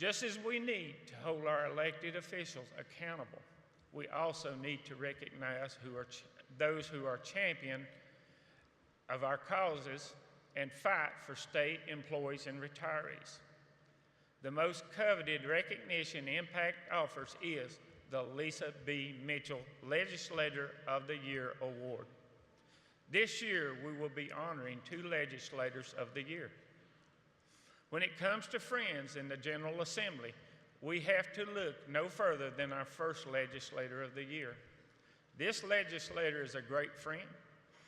Just as we need to hold our elected officials accountable, we also need to recognize those who are champion of our causes and fight for state employees and retirees. The most coveted recognition EMPAC offers is the Lisa B. Mitchell Legislator of the Year Award. This year, we will be honoring 2 Legislators of the Year. When it comes to friends in the General Assembly, we have to look no further than our first Legislator of the Year. This legislator is a great friend.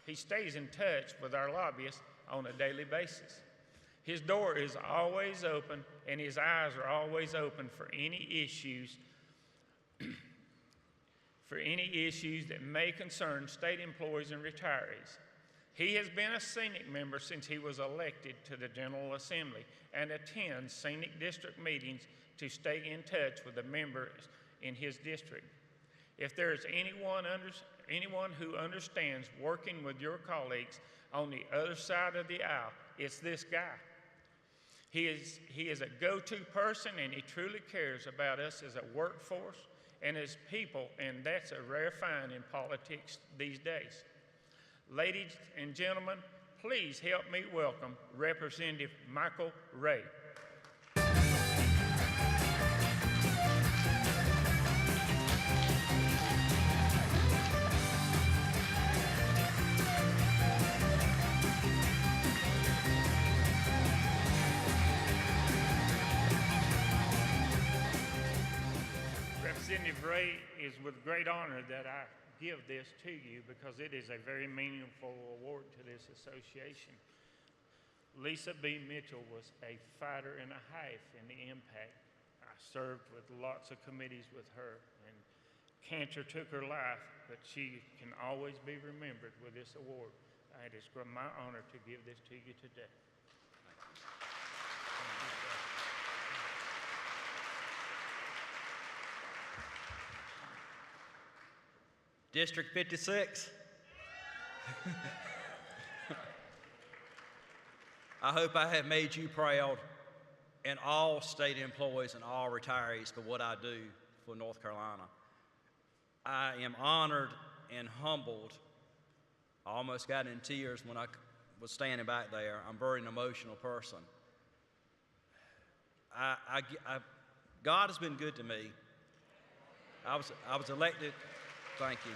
He stays in touch with our lobbyists on a daily basis. His door is always open and his eyes are always open for any issues that may concern state employees and retirees. He has been a SEANC member since he was elected to the General Assembly and attends SEANC district meetings to stay in touch with the members in his district. If there is anyone who understands working with your colleagues on the other side of the aisle, it's this guy. He is a go-to person, and he truly cares about us as a workforce and as people, and that's a rare find in politics these days. Ladies and gentlemen, please help me welcome Representative Michael Ray. Representative Ray, is with great honor that I give this to you because it is a very meaningful award to this association. Lisa B. Mitchell was a fighter and a half in the EMPAC. I served with lots of committees with her, and cancer took her life, but she can always be remembered with this award. It is my honor to give this to you today. District 56. I hope I have made you proud and all state employees and all retirees for what I do for North Carolina. I am honored and humbled. I almost got in tears when I was standing back there. I'm a very emotional person. God has been good to me. I was elected. Thank you.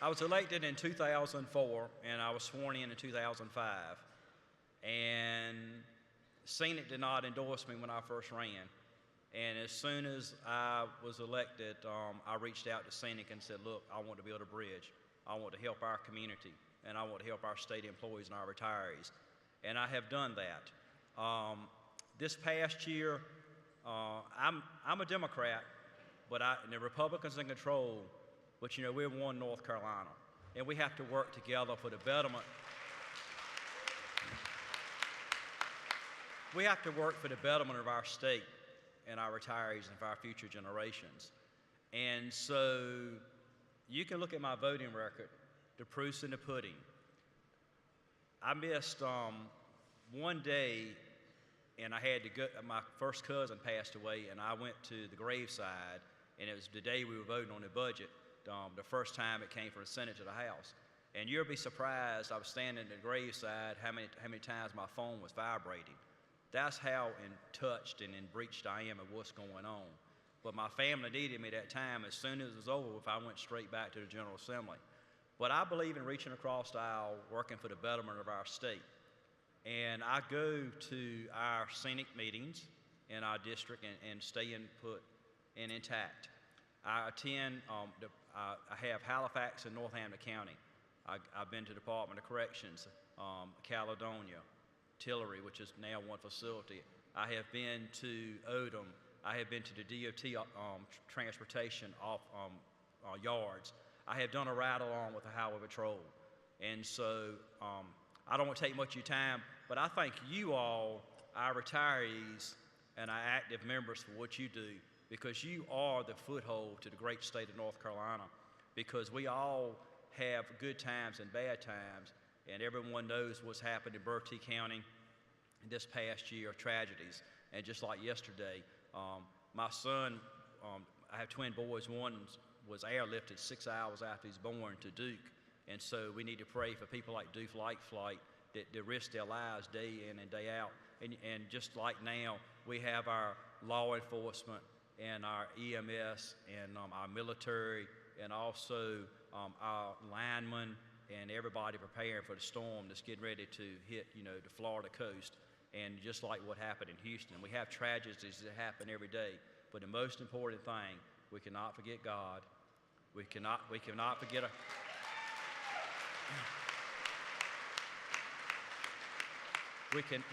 I was elected in 2004, and I was sworn in 2005. And SEANC did not endorse me when I first ran. And as soon as I was elected, I reached out to SEANC and said, look, I want to build a bridge. I want to help our community, and I want to help our state employees and our retirees. And I have done that. This past year, I'm a Democrat, but the Republicans in control, but you know, we're one North Carolina, and we have to work together for the betterment. We have to work for the betterment of our state and our retirees and for our future generations. And so you can look at my voting record, the proof's in the pudding. I missed one day, and I had to go, my first cousin passed away, and I went to the graveside, and it was the day we were voting on the budget, the first time it came from the Senate to the House. And you'll be surprised, I was standing at the graveside, how many times my phone was vibrating. That's how touched and breached I am of what's going on. But my family needed me that time. As soon as it was over, I went straight back to the General Assembly. But I believe in reaching across the aisle, working for the betterment of our state. And I go to our SEANC meetings in our district and stay put and intact. I attend, I have Halifax and Northampton County. I've been to the Department of Corrections, Caledonia, Tillery, which is now one facility. I have been to Odom. I have been to the DOT transportation off yards. I have done a ride-along with the Highway Patrol. And so I don't want to take much of your time, but I thank you all, our retirees and our active members, for what you do, because you are the foothold to the great state of North Carolina, because we all have good times and bad times, and everyone knows what's happened in Bertie County this past year of tragedies. And just like yesterday, my son, I have twin boys. One was airlifted 6 hours after he's born to Duke. And so we need to pray for people like Duke Light Flight that risk their lives day in and day out. And just like now, we have our law enforcement and our EMS and our military and also our linemen and everybody preparing for the storm that's getting ready to hit, the Florida coast. And just like what happened in Houston, we have tragedies that happen every day. But the most important thing, we cannot forget God. We cannot forget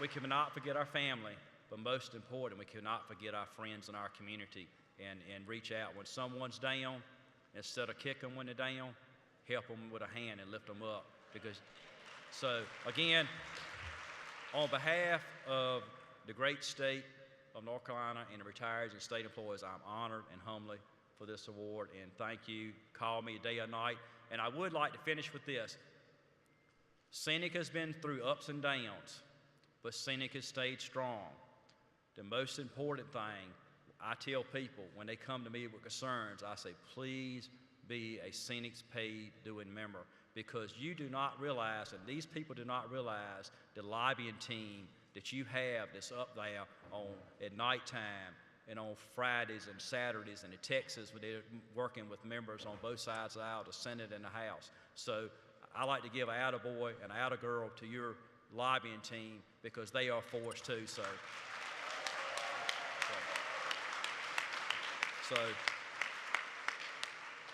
we cannot forget our family, but most important, we cannot forget our friends in our community and reach out. When someone's down, instead of kicking when they're down, help them with a hand and lift them up. So again, on behalf of the great state of North Carolina and the retirees and state employees, I'm honored and humbly for this award, and thank you. Call me day or night. And I would like to finish with this. SEANC has been through ups and downs, but SEANC has stayed strong. The most important thing I tell people when they come to me with concerns, I say, please be a SEANC's paid duing member, because you do not realize, and these people do not realize, the lobbying team that you have that's up there at nighttime and on Fridays and Saturdays and in Texas, where they're working with members on both sides of the aisle, the Senate and the House. So I like to give an attaboy and an attagirl to your lobbying team, because they are a force too. So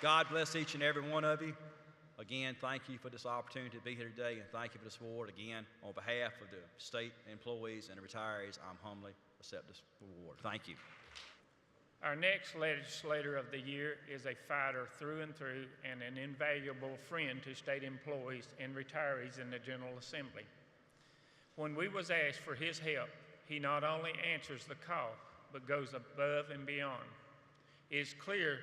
God bless each and every one of you. Again, thank you for this opportunity to be here today, and thank you for this award. Again, on behalf of the state employees and the retirees, I'm humbly accept this award. Thank you. Our next legislator of the year is a fighter through and through and an invaluable friend to state employees and retirees in the General Assembly. When we was asked for his help, he not only answers the call, but goes above and beyond. It is clear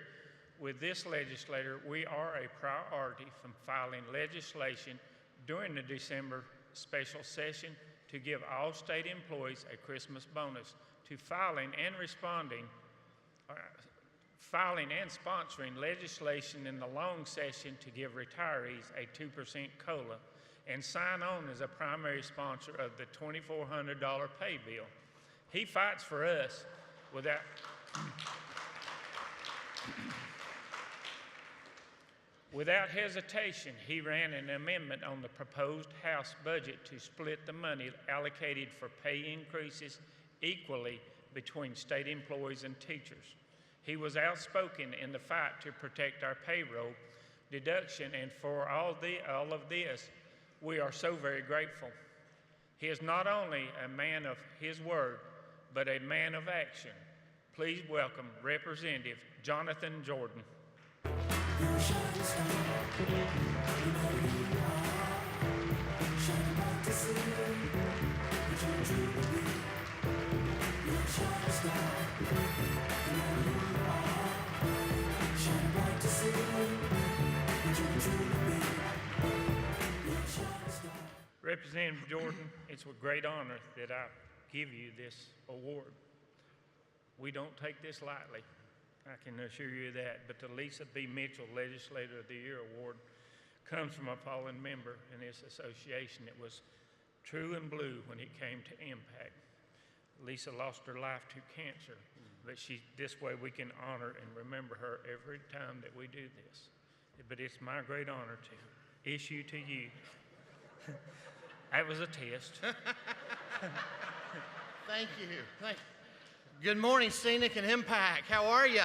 with this legislator, we are a priority from filing legislation during the December special session to give all state employees a Christmas bonus, to filing and sponsoring legislation in the long session to give retirees a 2% COLA, and sign on as a primary sponsor of the $2,400 pay bill. He fights for us without hesitation. He ran an amendment on the proposed House budget to split the money allocated for pay increases equally between state employees and teachers. He was outspoken in the fight to protect our payroll deduction, and for all of this, we are so very grateful. He is not only a man of his word, but a man of action. Please welcome Representative Jonathan Jordan. Representative Jordan, it's with great honor that I give you this award. We don't take this lightly, I can assure you that, but the Lisa B. Mitchell Legislator of the Year Award comes from a fallen member in this association that was true and blue when it came to EMPAC. Lisa lost her life to cancer, but this way we can honor and remember her every time that we do this. But it's my great honor to issue to you. That was a test. Thank you. Good morning, SEANC and EMPAC. How are you?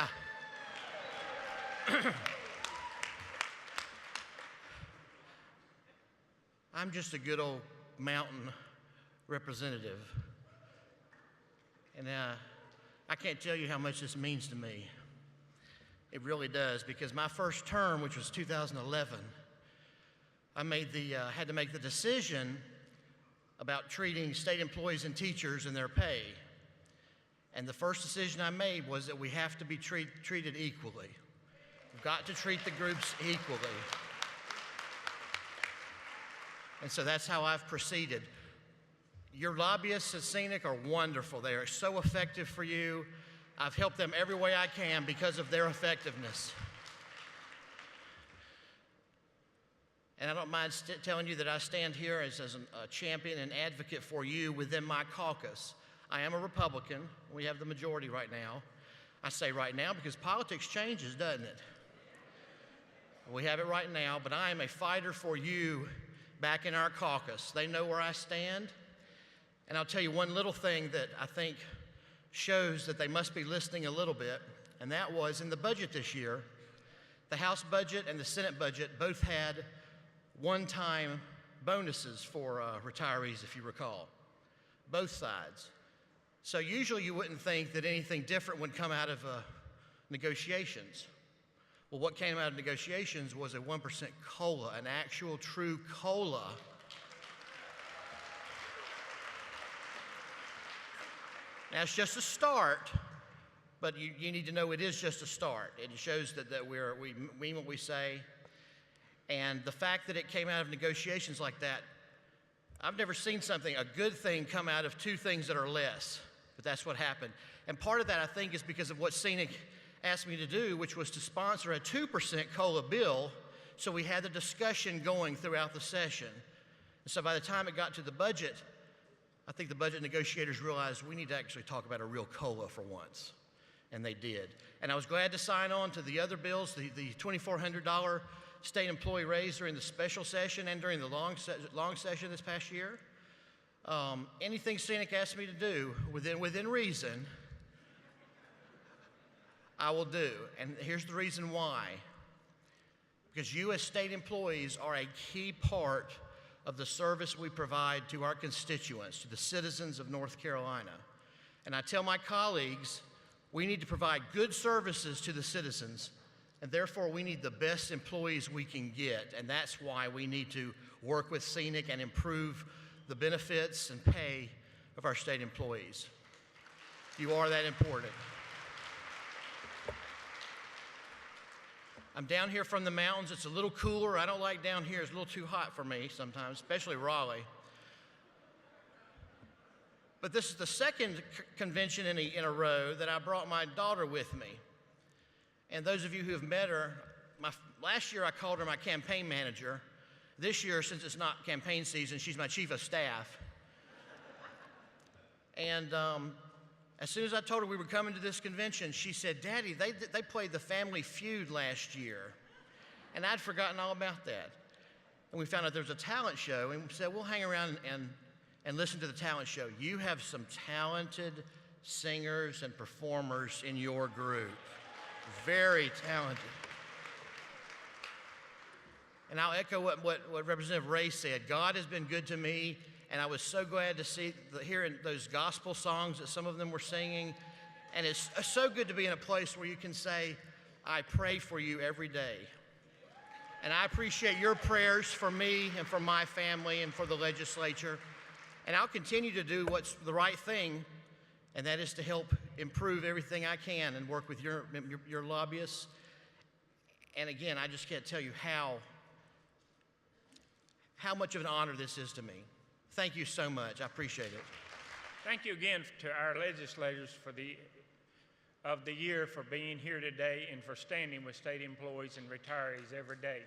I'm just a good old mountain representative. And I can't tell you how much this means to me. It really does, because my first term, which was 2011, I had to make the decision about treating state employees and teachers and their pay. And the first decision I made was that we have to be treated equally. We've got to treat the groups equally. And so that's how I've proceeded. Your lobbyists at SEANC are wonderful. They are so effective for you. I've helped them every way I can because of their effectiveness. And I don't mind telling you that I stand here as a champion and advocate for you within my caucus. I am a Republican. We have the majority right now. I say right now because politics changes, doesn't it? We have it right now, but I am a fighter for you back in our caucus. They know where I stand. And I'll tell you one little thing that I think shows that they must be listening a little bit, and that was in the budget this year, the House budget and the Senate budget both had one-time bonuses for retirees, if you recall, both sides. So usually you wouldn't think that anything different would come out of negotiations. Well, what came out of negotiations was a 1% COLA, an actual true COLA. Now, it's just a start, but you need to know it is just a start. It shows that we mean what we say. And the fact that it came out of negotiations like that, I've never seen a good thing come out of two things that are less, but that's what happened. And part of that, I think, is because of what SEANC asked me to do, which was to sponsor a 2% COLA bill, so we had the discussion going throughout the session. And so by the time it got to the budget, I think the budget negotiators realized we need to actually talk about a real COLA for once, and they did. And I was glad to sign on to the other bills, the $2,400 state employee raise during the special session and during the long session this past year. Anything SEANC asked me to do within reason, I will do. And here's the reason why. Because you as state employees are a key part of the service we provide to our constituents, to the citizens of North Carolina. And I tell my colleagues, we need to provide good services to the citizens, and therefore we need the best employees we can get. And that's why we need to work with SEANC and improve the benefits and pay of our state employees. You are that important. I'm down here from the mountains. It's a little cooler. I don't like down here. It's a little too hot for me sometimes, especially Raleigh. But this is the second convention in a row that I brought my daughter with me. And those of you who have met her, last year I called her my campaign manager. This year, since it's not campaign season, she's my chief of staff. And as soon as I told her we were coming to this convention, she said, "Daddy, they played the Family Feud last year." And I'd forgotten all about that. And we found out there was a talent show, and we said, "We'll hang around and listen to the talent show." You have some talented singers and performers in your group. Very talented. And I'll echo what Representative Ray said. God has been good to me. And I was so glad to hear those gospel songs that some of them were singing. And it's so good to be in a place where you can say, "I pray for you every day." And I appreciate your prayers for me and for my family and for the legislature. And I'll continue to do what's the right thing, and that is to help improve everything I can and work with your lobbyists. And again, I just can't tell you how much of an honor this is to me. Thank you so much. I appreciate it. Thank you again to our legislators of the year for being here today and for standing with state employees and retirees every day.